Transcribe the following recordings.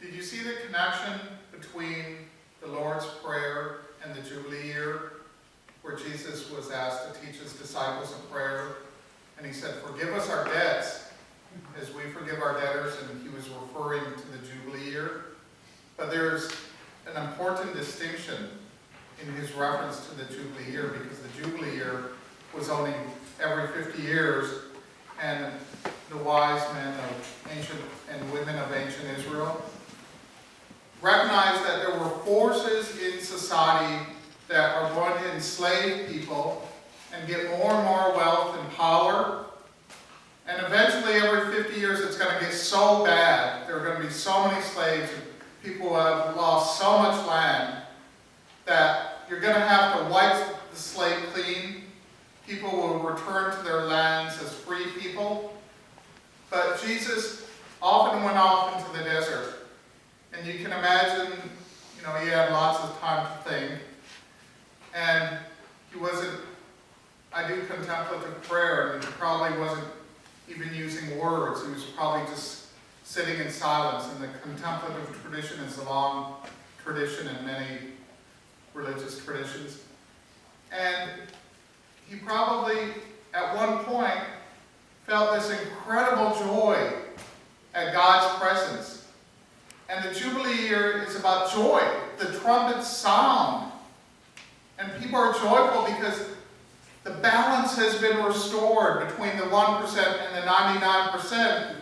Did you see the connection between the Lord's Prayer and the Jubilee year, where Jesus was asked to teach his disciples a prayer, and he said, "Forgive us our debts as we forgive our debtors," and he was referring to the Jubilee year. But there's an important distinction in his reference to the Jubilee year, because the Jubilee year was only every 50 years, and the wise men of ancient and women of ancient Israel recognized that there were forces in society that are going to enslave people and get more and more wealth and power. And eventually, every 50 years, it's going to get so bad. There are going to be so many slaves, and people have lost so much land, that you're going to have to wipe the slate clean. People will return to their lands as free people. But Jesus often went off into the desert. And you can imagine, he had lots of time to think. And he wasn't, I do contemplative prayer, and he probably wasn't even using words. He was probably just sitting in silence. And the contemplative tradition is a long tradition in many religious traditions. And he probably, at one point, felt this incredible joy at God's presence. And the Jubilee year is about joy. The trumpets sound. And people are joyful because the balance has been restored between the 1% and the 99%.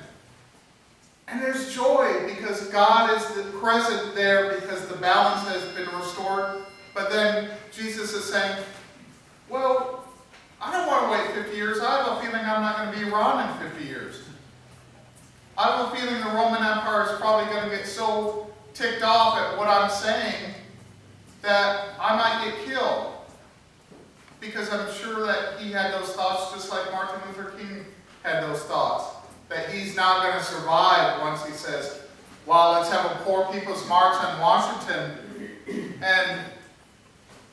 And there's joy because God is present there, because the balance has been restored. But then Jesus is saying, well, I don't want to wait 50 years. I have a feeling I'm not going to be around in 50 years. I have a feeling the Roman Empire is probably going to get so ticked off at what I'm saying that I might get killed. Because I'm sure that he had those thoughts just like Martin Luther King had those thoughts. That he's not going to survive once he says, well, let's have a Poor People's March on Washington, and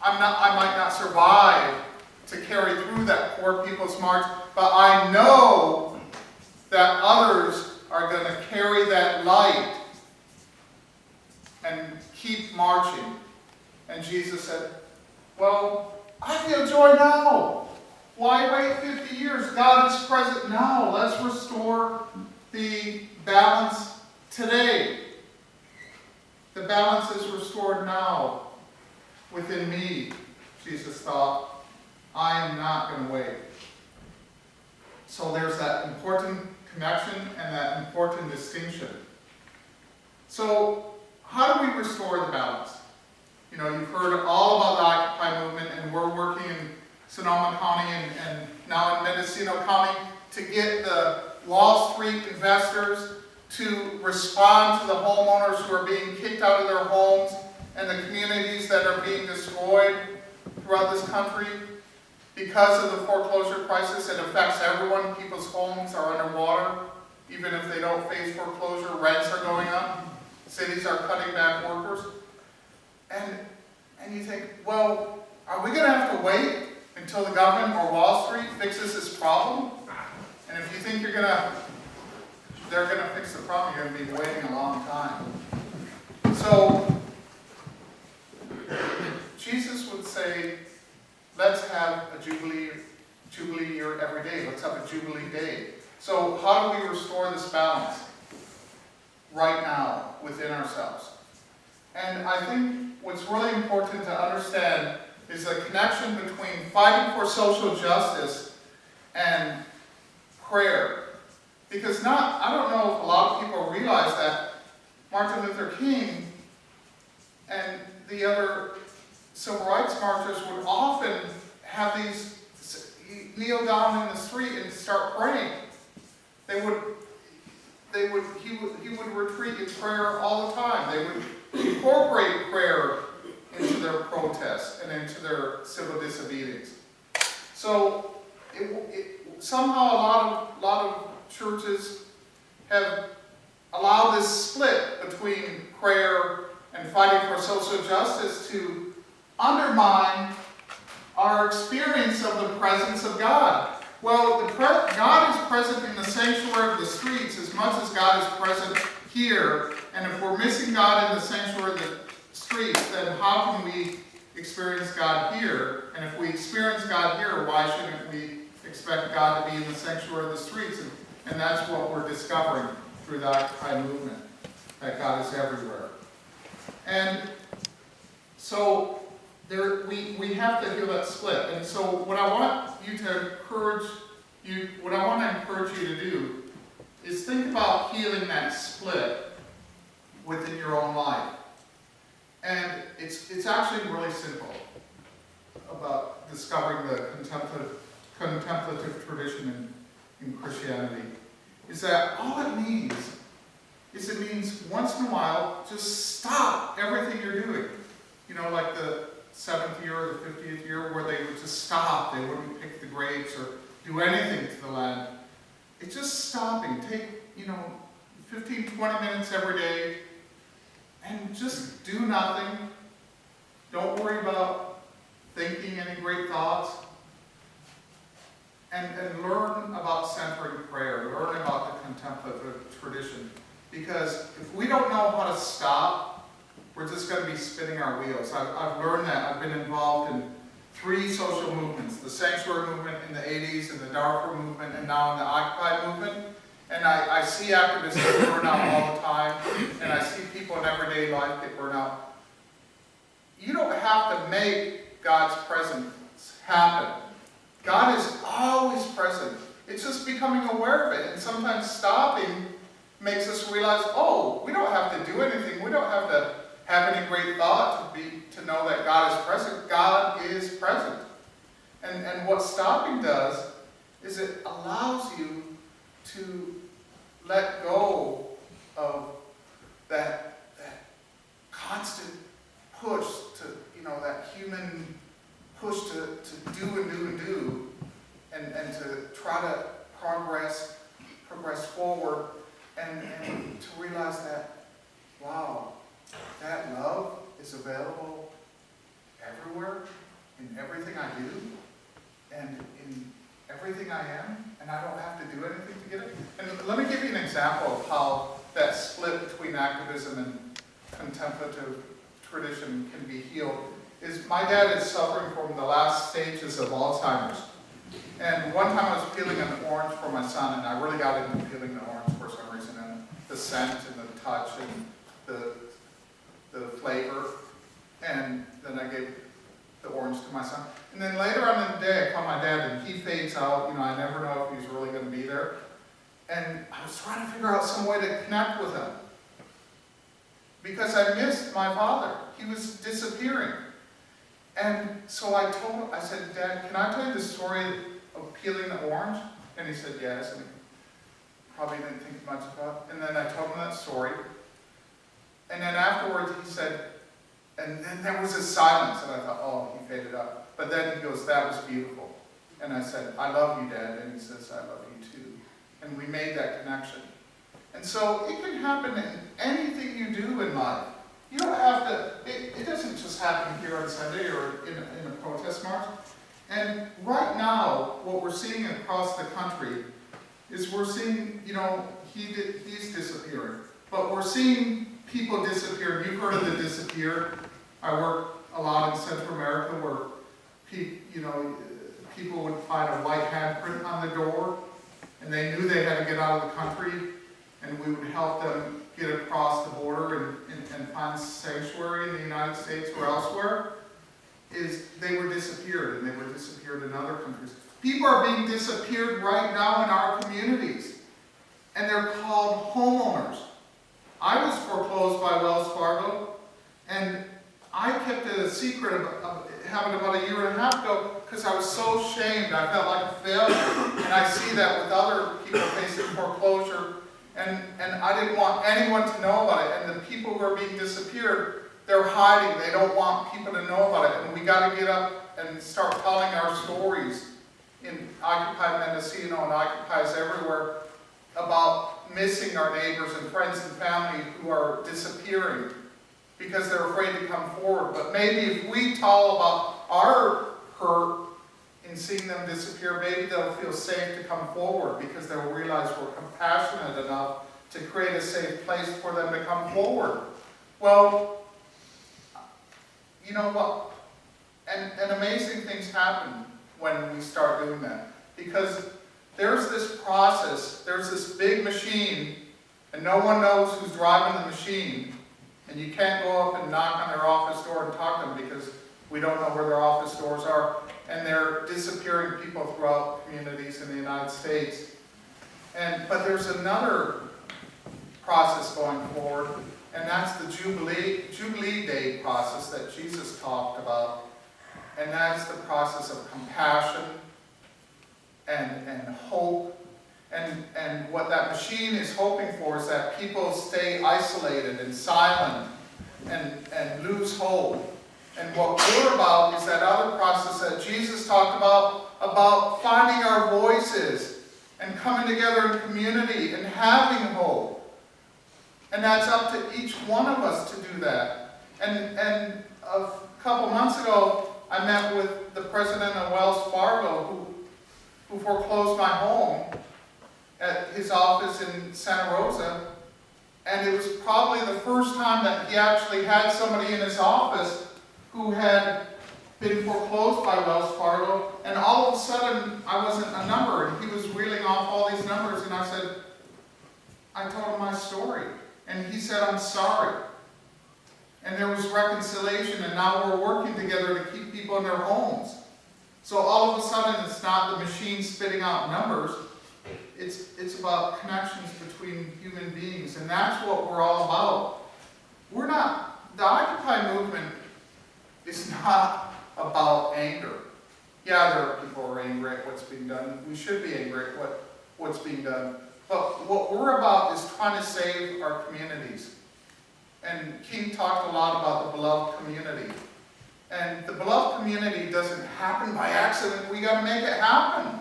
I might not survive to carry through that Poor People's March, but I know that others are going to carry that light and keep marching. And Jesus said, well, I feel joy now. Why wait 50 years? God is present now. Let's restore the balance today. The balance is restored now within me, Jesus thought. I am not going to wait. So there's that important connection and that important distinction. So how do we restore the balance? You've heard all about the Occupy movement, and we're working in Sonoma County and now in Mendocino County to get the Wall Street investors to respond to the homeowners who are being kicked out of their homes and the communities that are being destroyed throughout this country. Because of the foreclosure crisis, it affects everyone. People's homes are underwater. Even if they don't face foreclosure, rents are going up. Cities are cutting back workers. And you think, well, are we going to have to wait until the government or Wall Street fixes this problem? And if you think they're going to fix the problem, you're going to be waiting a long time. So Jesus would say, let's have a Jubilee year every day. Let's have a Jubilee day. So how do we restore this balance right now within ourselves? And I think what's really important to understand is the connection between fighting for social justice and prayer. Because I don't know if a lot of people realize that Martin Luther King and the other civil rights marchers would often have these, kneel down in the street and start praying. He would retreat in prayer all the time. They would incorporate prayer into their protests and into their civil disobedience. So somehow a lot of churches have allowed this split between prayer and fighting for social justice to undermine our experience of the presence of God. Well, God is present in the sanctuary of the streets as much as God is present here, and if we're missing God in the sanctuary of the streets, then how can we experience God here? And if we experience God here, why shouldn't we expect God to be in the sanctuary of the streets? And that's what we're discovering through the Occupy movement, that God is everywhere. And so we have to heal that split. And so what I want you to encourage you, what I want to encourage you to do is think about healing that split within your own life. And it's actually really simple about discovering the contemplative tradition in Christianity. Is that all it means is it means once in a while, just stop everything you're doing. You know, like the 7th year or the 50th year where they would just stop. They wouldn't pick the grapes or do anything to the land. It's just stopping. Take, 15, 20 minutes every day and just do nothing. Don't worry about thinking any great thoughts. And learn about centering prayer. Learn about the contemplative tradition. Because if we don't know how to stop, we're just going to be spinning our wheels. I've learned that. I've been involved in 3 social movements. The sanctuary movement in the 80s, and the Darfur movement, and now in the Occupy movement. And I see activists get burned out all the time. And I see people in everyday life get burned out. You don't have to make God's presence happen. God is always present. It's just becoming aware of it. And sometimes stopping makes us realize, oh, we don't have to do anything. We don't have to have any great thought to know that God is present. God is present. And what stopping does is it allows you to let go of that constant push to, that human push to do and do and do, and to try to progress forward, and to realize that, wow, that love is available everywhere, in everything I do, and in everything I am, and I don't have to do anything to get it. And let me give you an example of how that split between activism and contemplative tradition can be healed. My dad is suffering from the last stages of Alzheimer's. And one time I was peeling an orange for my son, and I really got into peeling the orange for some reason, and the scent and the touch and the flavor. And then I gave the orange to my son. And then later on in the day, I called my dad, and he fades out. I never know if he's really going to be there. And I was trying to figure out some way to connect with him, because I missed my father. He was disappearing. And so I said, Dad, can I tell you the story of peeling the orange? And he said, yes. And he probably didn't think much about it. And then I told him that story. And then afterwards he said, and then there was a silence. And I thought, oh, he faded out. But then he goes, that was beautiful. And I said, I love you, Dad. And he says, I love you too. And we made that connection. And so it can happen in anything you do in life. You don't have to, it doesn't just happen here on Sunday or in a protest march. And right now, what we're seeing across the country is we're seeing, he's disappearing. But we're seeing people disappear. You've heard of the disappeared. I work a lot in Central America where, people would find a white handprint on the door, and they knew they had to get out of the country, and we would help them get across the border and find sanctuary in the United States or elsewhere. They were disappeared, and they were disappeared in other countries. People are being disappeared right now in our communities, and they're called homeowners. I was foreclosed by Wells Fargo, and I kept it a secret of having about a year and a half ago because I was so ashamed. I felt like a failure, and I see that with other people facing foreclosure, and I didn't want anyone to know about it. And the people who are being disappeared, they're hiding. They don't want people to know about it. And we got to get up and start telling our stories in Occupy Mendocino and Occupies everywhere about missing our neighbors and friends and family who are disappearing because they're afraid to come forward. But maybe if we tell about our hurt in seeing them disappear, maybe they'll feel safe to come forward because they'll realize we're compassionate enough to create a safe place for them to come forward. Well, you know what? And amazing things happen when we start doing that. Because there's this process, there's this big machine, and no one knows who's driving the machine. And you can't go up and knock on their office door and talk to them because we don't know where their office doors are. And they're disappearing people throughout communities in the United States. But there's another process going forward, and that's the Jubilee Day process that Jesus talked about. And that's the process of compassion and hope. And what that machine is hoping for is that people stay isolated and silent and lose hope. And what we're about is that other process that Jesus talked about finding our voices and coming together in community and having hope. And that's up to each one of us to do that. And a couple months ago, I met with the president of Wells Fargo who foreclosed my home at his office in Santa Rosa. And it was probably the first time that he actually had somebody in his office who had been foreclosed by Wells Fargo. And all of a sudden, I wasn't a number, and he was reeling off all these numbers. And I told him my story. And he said, I'm sorry. And there was reconciliation, and now we're working together to keep people in their homes. So all of a sudden, it's not the machine spitting out numbers. It's about connections between human beings, and that's what we're all about. The Occupy movement is not about anger. Yeah, there are people who are angry at what's being done. We should be angry at what's being done. But what we're about is trying to save our communities. And King talked a lot about the beloved community. And the beloved community doesn't happen by accident. We got to make it happen.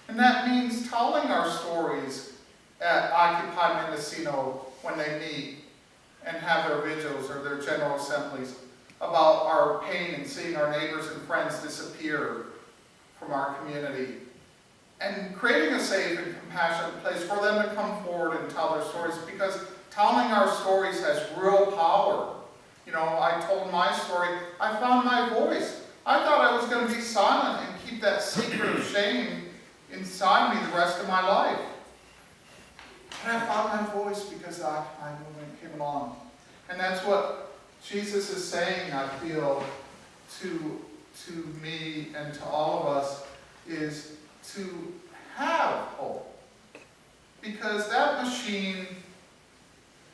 And that means telling our stories at Occupy Mendocino when they meet and have their vigils or their general assemblies about our pain and seeing our neighbors and friends disappear from our community. And creating a safe and compassionate place for them to come forward and tell their stories, because telling our stories has real power. You know, I told my story, I found my voice. I thought I was going to be silent and keep that secret of shame inside me the rest of my life. But I found my voice because the Occupy movement came along. And that's what Jesus is saying, I feel, to me and to all of us, is to have hope. Because that machine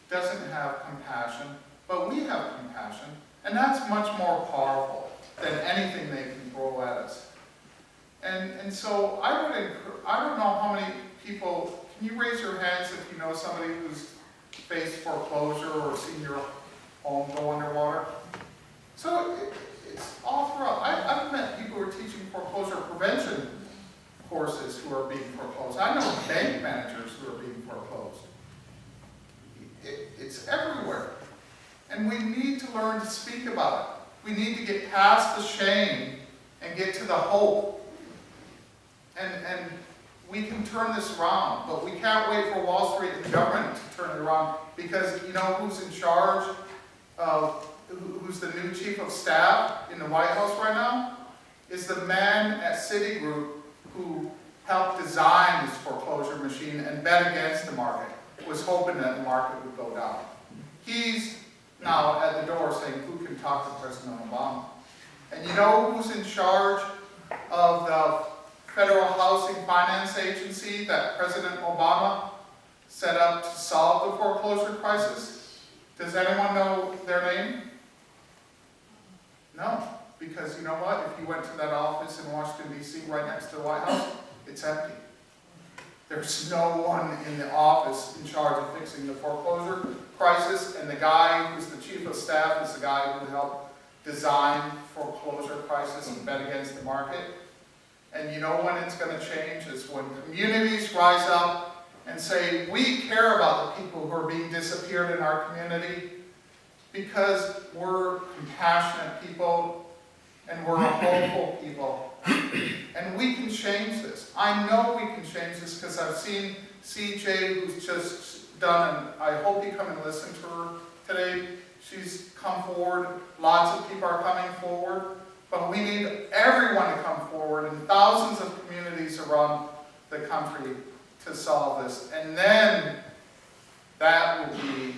doesn't have compassion, but we have compassion. And that's much more powerful than anything they can throw at us. And so I don't know how many people, can you raise your hands if you know somebody who's faced foreclosure or seen your home go underwater? So it's all throughout. I've met people who are teaching foreclosure prevention courses who are being foreclosed. I know bank managers who are being foreclosed. It's everywhere. And we need to learn to speak about it. We need to get past the shame and get to the hope. And we can turn this around, but we can't wait for Wall Street and the government to turn it around, because you know who's in charge of, who's the new chief of staff in the White House right now? Is the man at Citigroup who helped design this foreclosure machine and bet against the market, was hoping that the market would go down. He's now at the door saying, who can talk to President Obama? And you know who's in charge of the Federal Housing Finance Agency that President Obama set up to solve the foreclosure crisis? Does anyone know their name? No, because you know what? If you went to that office in Washington, D.C., right next to the White House, it's empty. There's no one in the office in charge of fixing the foreclosure crisis, and the guy who's the chief of staff is the guy who helped design foreclosure crisis and bet against the market. And you know when it's going to change is when communities rise up and say, we care about the people who are being disappeared in our community because we're compassionate people and we're a hopeful people. And we can change this. I know we can change this because I've seen CJ, who's just done, and I hope you come and listen to her today. She's come forward. Lots of people are coming forward. But we need everyone to come forward in thousands of communities around the country to solve this. And then that will be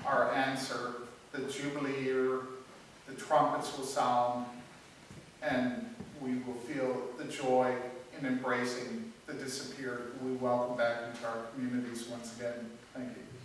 our answer. The Jubilee year, the trumpets will sound, and we will feel the joy in embracing the disappeared. We welcome back into our communities once again. Thank you.